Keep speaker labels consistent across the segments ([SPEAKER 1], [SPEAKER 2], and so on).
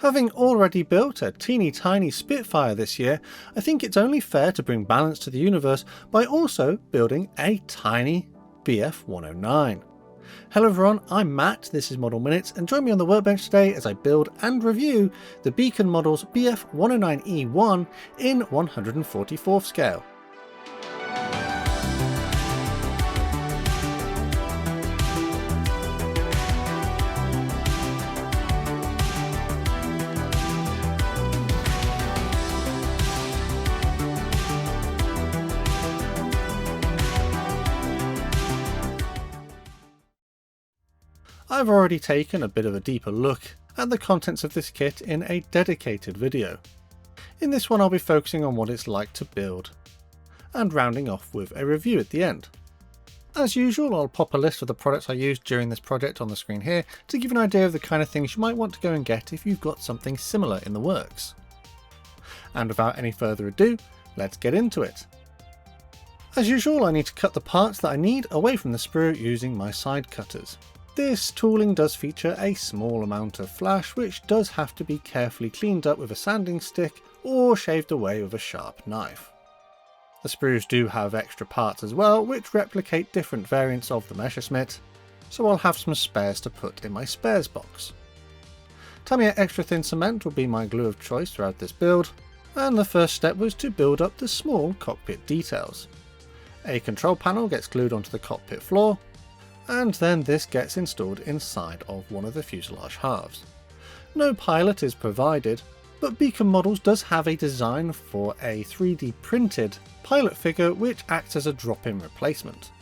[SPEAKER 1] Having already built a teeny tiny Spitfire this year, I think it's only fair to bring balance to the universe by also building a tiny Bf 109. Hello everyone, I'm Matt, this is Model Minutes, and join me on the workbench today as I build and review the Beacon Models Bf 109E-1 in 144th scale. I've already taken a bit of a deeper look at the contents of this kit in a dedicated video. In this one I'll be focusing on what it's like to build, and rounding off with a review at the end. As usual, I'll pop a list of the products I used during this project on the screen here to give you an idea of the kind of things you might want to go and get if you've got something similar in the works. And without any further ado, let's get into it. As usual, I need to cut the parts that I need away from the sprue using my side cutters. This tooling does feature a small amount of flash, which does have to be carefully cleaned up with a sanding stick or shaved away with a sharp knife. The sprues do have extra parts as well, which replicate different variants of the Messerschmitt, so I'll have some spares to put in my spares box. Tamiya extra thin cement will be my glue of choice throughout this build, and the first step was to build up the small cockpit details. A control panel gets glued onto the cockpit floor, and then this gets installed inside of one of the fuselage halves. No pilot is provided, but Beacon Models does have a design for a 3D printed pilot figure which acts as a drop-in replacement.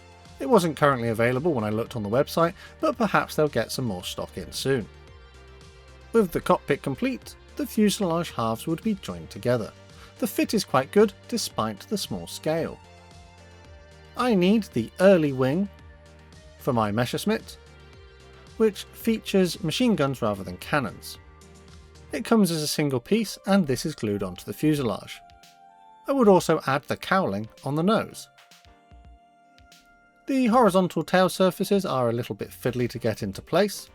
[SPEAKER 1] It wasn't currently available when I looked on the website, but perhaps they'll get some more stock in soon. With the cockpit complete, the fuselage halves would be joined together. The fit is quite good despite the small scale. I need the early wing for my Messerschmitt, which features machine guns rather than cannons. It comes as a single piece and this is glued onto the fuselage. I would also add the cowling on the nose. The horizontal tail surfaces are a little bit fiddly to get into place,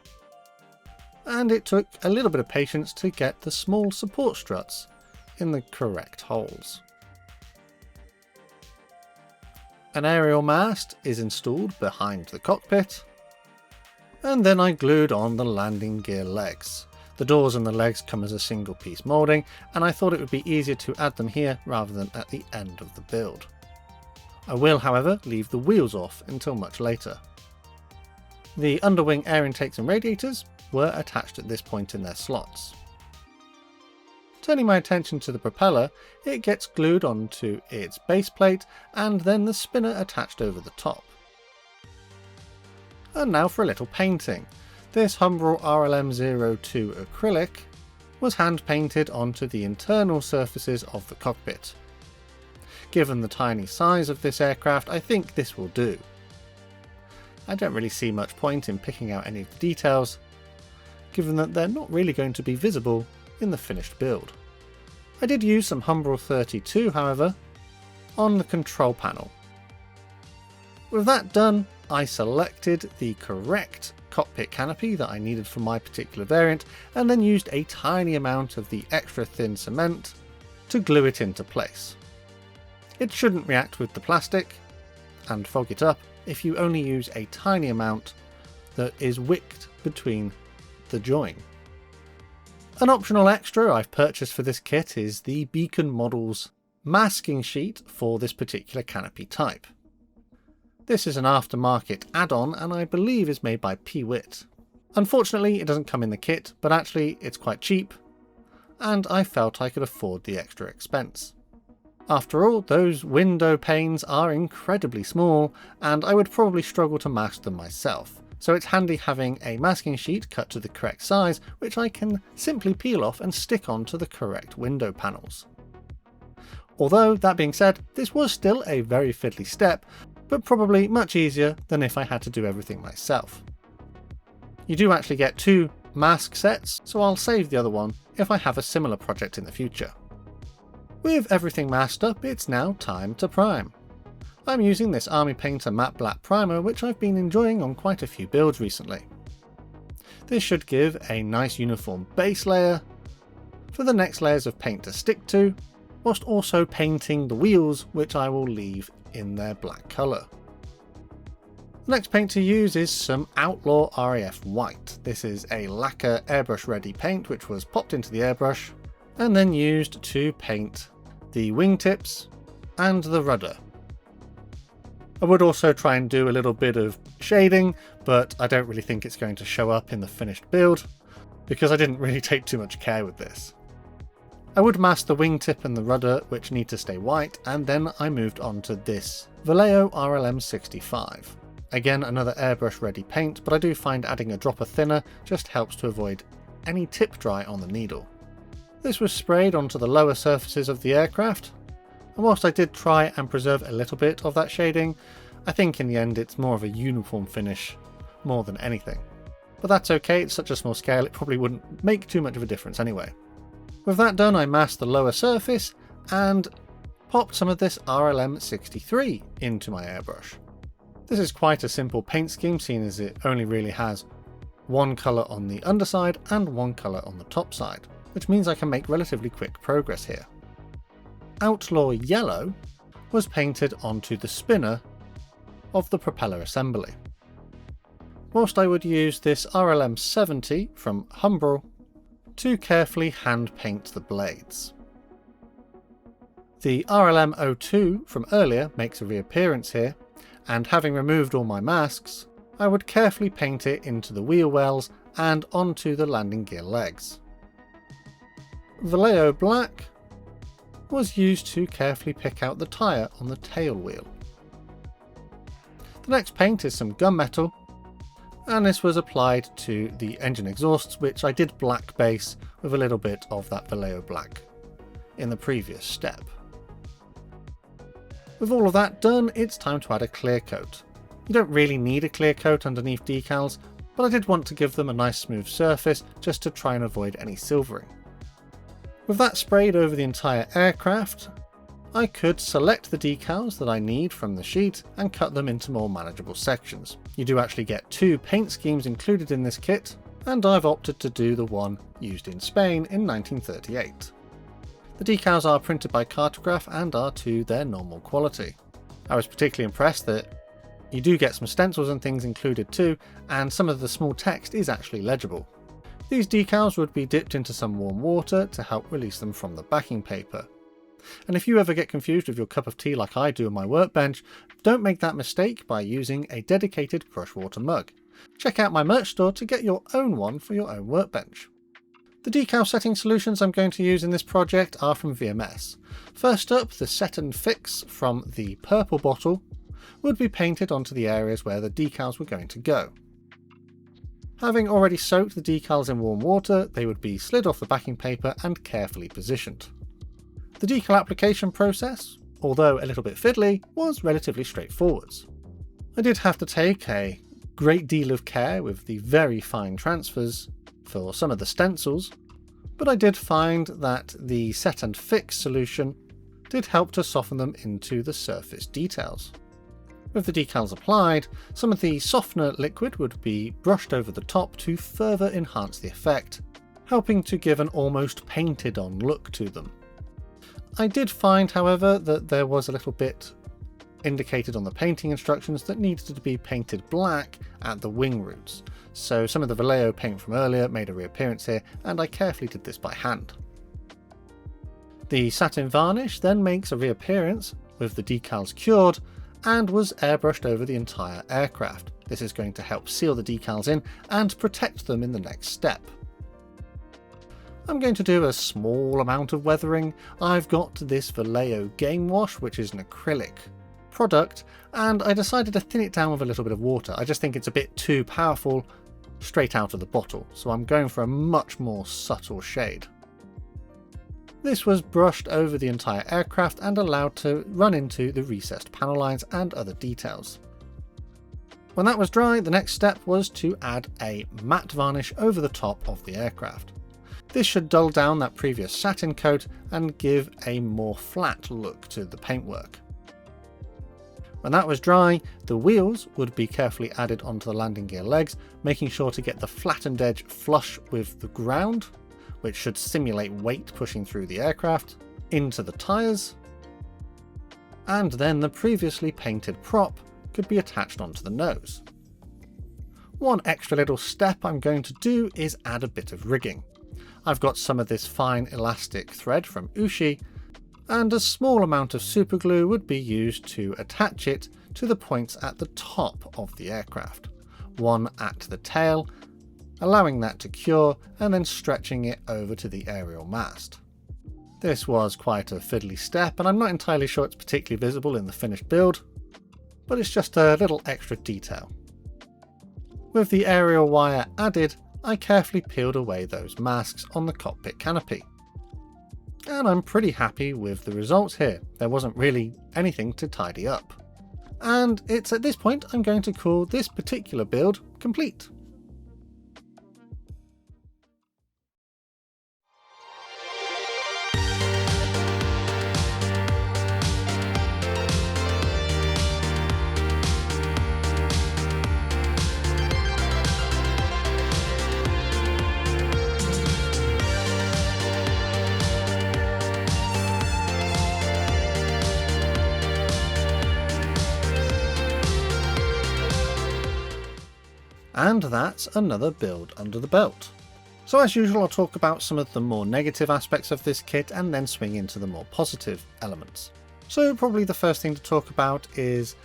[SPEAKER 1] and it took a little bit of patience to get the small support struts in the correct holes. An aerial mast is installed behind the cockpit, and then I glued on the landing gear legs. The doors and the legs come as a single piece moulding, and I thought it would be easier to add them here rather than at the end of the build. I will, however, leave the wheels off until much later. The underwing air intakes and radiators were attached at this point in their slots. Turning my attention to the propeller, it gets glued onto its base plate and then the spinner attached over the top. And now for a little painting. This Humbrol RLM02 acrylic was hand painted onto the internal surfaces of the cockpit. Given the tiny size of this aircraft, I think this will do. I don't really see much point in picking out any of the details, given that they're not really going to be visible in the finished build. I did use some Humbrol 32, however, on the control panel. With that done, I selected the correct cockpit canopy that I needed for my particular variant, and then used a tiny amount of the extra thin cement to glue it into place. It shouldn't react with the plastic and fog it up if you only use a tiny amount that is wicked between the join. An optional extra I've purchased for this kit is the Beacon Models masking sheet for this particular canopy type. This is an aftermarket add-on and I believe is made by Pwit. Unfortunately it doesn't come in the kit, but actually it's quite cheap and I felt I could afford the extra expense. After all, those window panes are incredibly small and I would probably struggle to mask them myself. So it's handy having a masking sheet cut to the correct size, which I can simply peel off and stick onto the correct window panels. Although, that being said, this was still a very fiddly step, but probably much easier than if I had to do everything myself. You do actually get 2 mask sets, so I'll save the other one if I have a similar project in the future. With everything masked up, it's now time to prime. I'm using this Army Painter matte black primer, which I've been enjoying on quite a few builds recently. This should give a nice uniform base layer, for the next layers of paint to stick to, whilst also painting the wheels, which I will leave in their black colour. The next paint to use is some Outlaw RAF White. This is a lacquer airbrush ready paint which was popped into the airbrush and then used to paint the wingtips and the rudder. I would also try and do a little bit of shading, but I don't really think it's going to show up in the finished build because I didn't really take too much care with this. I would mask the wingtip and the rudder, which need to stay white, and then I moved on to this Vallejo RLM 65. Again, another airbrush ready paint, but I do find adding a drop of thinner just helps to avoid any tip dry on the needle. This was sprayed onto the lower surfaces of the aircraft, and whilst I did try and preserve a little bit of that shading, I think in the end it's more of a uniform finish more than anything. But that's okay, it's such a small scale it probably wouldn't make too much of a difference anyway. With that done, I masked the lower surface and popped some of this RLM 63 into my airbrush. This is quite a simple paint scheme, seeing as it only really has one colour on the underside and one colour on the top side, which means I can make relatively quick progress here. Outlaw Yellow was painted onto the spinner of the propeller assembly. Whilst I would use this RLM 70 from Humbrol to carefully hand paint the blades. The RLM 02 from earlier makes a reappearance here, and having removed all my masks, I would carefully paint it into the wheel wells and onto the landing gear legs. Vallejo Black was used to carefully pick out the tyre on the tail wheel. The next paint is some gunmetal, and this was applied to the engine exhausts, which I did black base with a little bit of that Vallejo Black in the previous step. With all of that done, it's time to add a clear coat. You don't really need a clear coat underneath decals, but I did want to give them a nice smooth surface just to try and avoid any silvering. With that sprayed over the entire aircraft, I could select the decals that I need from the sheet and cut them into more manageable sections. You do actually get two paint schemes included in this kit, and I've opted to do the one used in Spain in 1938. The decals are printed by Cartograph and are to their normal quality. I was particularly impressed that you do get some stencils and things included too, and some of the small text is actually legible. These decals would be dipped into some warm water to help release them from the backing paper. And if you ever get confused with your cup of tea like I do in my workbench, don't make that mistake by using a dedicated brushwater mug. Check out my merch store to get your own one for your own workbench. The decal setting solutions I'm going to use in this project are from VMS. First up, the Set and Fix from the purple bottle would be painted onto the areas where the decals were going to go. Having already soaked the decals in warm water, they would be slid off the backing paper and carefully positioned. The decal application process, although a little bit fiddly, was relatively straightforward. I did have to take a great deal of care with the very fine transfers for some of the stencils, but I did find that the Set and Fix solution did help to soften them into the surface details. With the decals applied, some of the softener liquid would be brushed over the top to further enhance the effect, helping to give an almost painted on look to them. I did find, however, that there was a little bit indicated on the painting instructions that needed to be painted black at the wing roots, so some of the Vallejo paint from earlier made a reappearance here, and I carefully did this by hand. The satin varnish then makes a reappearance with the decals cured and was airbrushed over the entire aircraft. This is going to help seal the decals in and protect them in the next step. I'm going to do a small amount of weathering. I've got this Vallejo Game Wash, which is an acrylic product, and I decided to thin it down with a little bit of water. I just think it's a bit too powerful straight out of the bottle, so I'm going for a much more subtle shade. This was brushed over the entire aircraft and allowed to run into the recessed panel lines and other details. When that was dry, the next step was to add a matte varnish over the top of the aircraft. This should dull down that previous satin coat and give a more flat look to the paintwork. When that was dry, the wheels would be carefully added onto the landing gear legs, making sure to get the flattened edge flush with the ground, which should simulate weight pushing through the aircraft, into the tyres, and then the previously painted prop could be attached onto the nose. One extra little step I'm going to do is add a bit of rigging. I've got some of this fine elastic thread from Ushi, and a small amount of superglue would be used to attach it to the points at the top of the aircraft, one at the tail, allowing that to cure and then stretching it over to the aerial mast. This was quite a fiddly step, and I'm not entirely sure it's particularly visible in the finished build, but it's just a little extra detail. With the aerial wire added, I carefully peeled away those masks on the cockpit canopy. And I'm pretty happy with the results here. There wasn't really anything to tidy up. And it's at this point I'm going to call this particular build complete. And that's another build under the belt. So as usual, I'll talk about some of the more negative aspects of this kit and then swing into the more positive elements. So probably the first thing to talk about is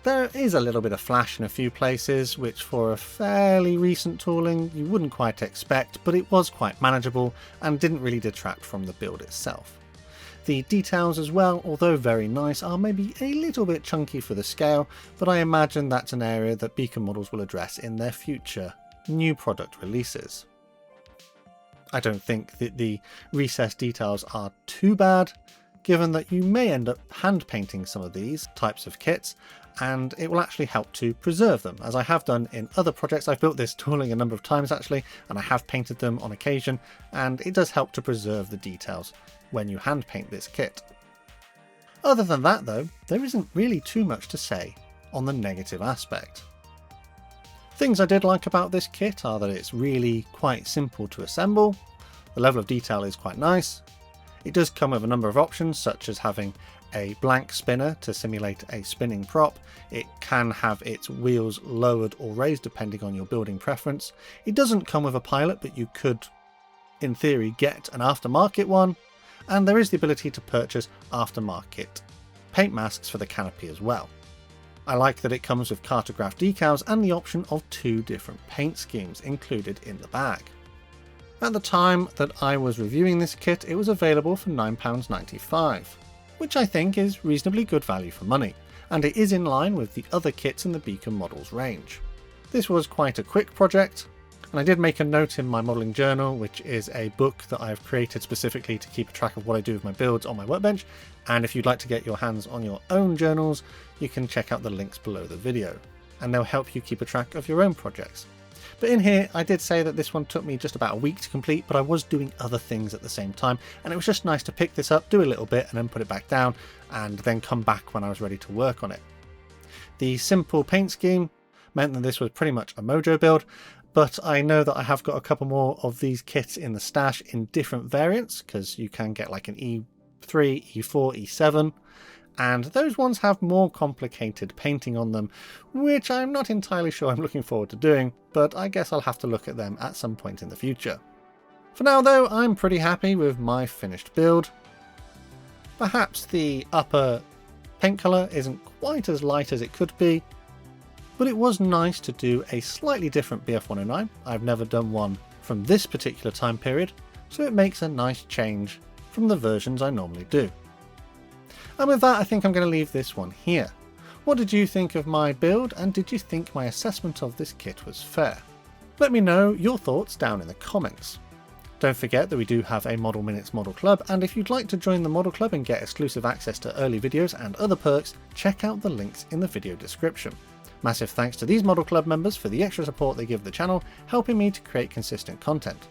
[SPEAKER 1] there is a little bit of flash in a few places, which for a fairly recent tooling you wouldn't quite expect, but it was quite manageable and didn't really detract from the build itself. The details as well, although very nice, are maybe a little bit chunky for the scale, but I imagine that's an area that Beacon models will address in their future new product releases. I don't think that the recessed details are too bad, given that you may end up hand painting some of these types of kits, and it will actually help to preserve them, as I have done in other projects. I've built this tooling a number of times actually, and I have painted them on occasion, and it does help to preserve the details when you hand paint this kit. Other than that though, there isn't really too much to say on the negative aspect. Things I did like about this kit are that it's really quite simple to assemble, the level of detail is quite nice, it does come with a number of options such as having a blank spinner to simulate a spinning prop, it can have its wheels lowered or raised depending on your building preference, it doesn't come with a pilot but you could in theory get an aftermarket one, and there is the ability to purchase aftermarket paint masks for the canopy as well. I like that it comes with cartograph decals and the option of 2 different paint schemes included in the bag. At the time that I was reviewing this kit, it was available for £9.95, which I think is reasonably good value for money, and it is in line with the other kits in the Beacon models range. This was quite a quick project, and I did make a note in my modelling journal, which is a book that I've created specifically to keep track of what I do with my builds on my workbench, and if you'd like to get your hands on your own journals, you can check out the links below the video, and they'll help you keep a track of your own projects. But in here, I did say that this one took me just about a week to complete, but I was doing other things at the same time, and it was just nice to pick this up, do a little bit, and then put it back down, and then come back when I was ready to work on it. The simple paint scheme meant that this was pretty much a Mojo build, but I know that I have got a couple more of these kits in the stash in different variants, because you can get like an E3, E4, E7, and those ones have more complicated painting on them, which I'm not entirely sure I'm looking forward to doing, but I guess I'll have to look at them at some point in the future. For now though, I'm pretty happy with my finished build. Perhaps the upper paint colour isn't quite as light as it could be, but it was nice to do a slightly different Bf 109. I've never done one from this particular time period, so it makes a nice change from the versions I normally do. And with that, I think I'm going to leave this one here. What did you think of my build, and did you think my assessment of this kit was fair? Let me know your thoughts down in the comments. Don't forget that we do have a Model Minutes Model Club, and if you'd like to join the Model Club and get exclusive access to early videos and other perks, check out the links in the video description. Massive thanks to these Model Club members for the extra support they give the channel, helping me to create consistent content.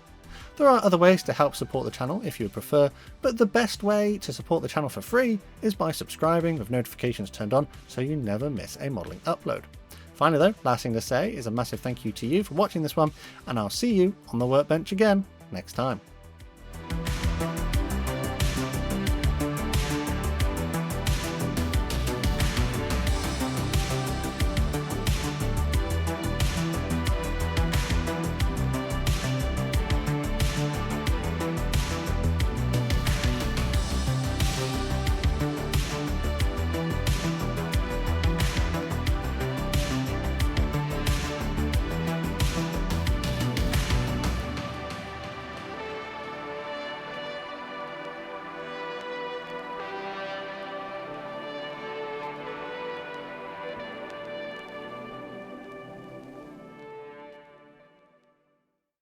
[SPEAKER 1] There are other ways to help support the channel if you would prefer, but the best way to support the channel for free is by subscribing with notifications turned on so you never miss a modelling upload. Finally though, last thing to say is a massive thank you to you for watching this one, and I'll see you on the workbench again next time.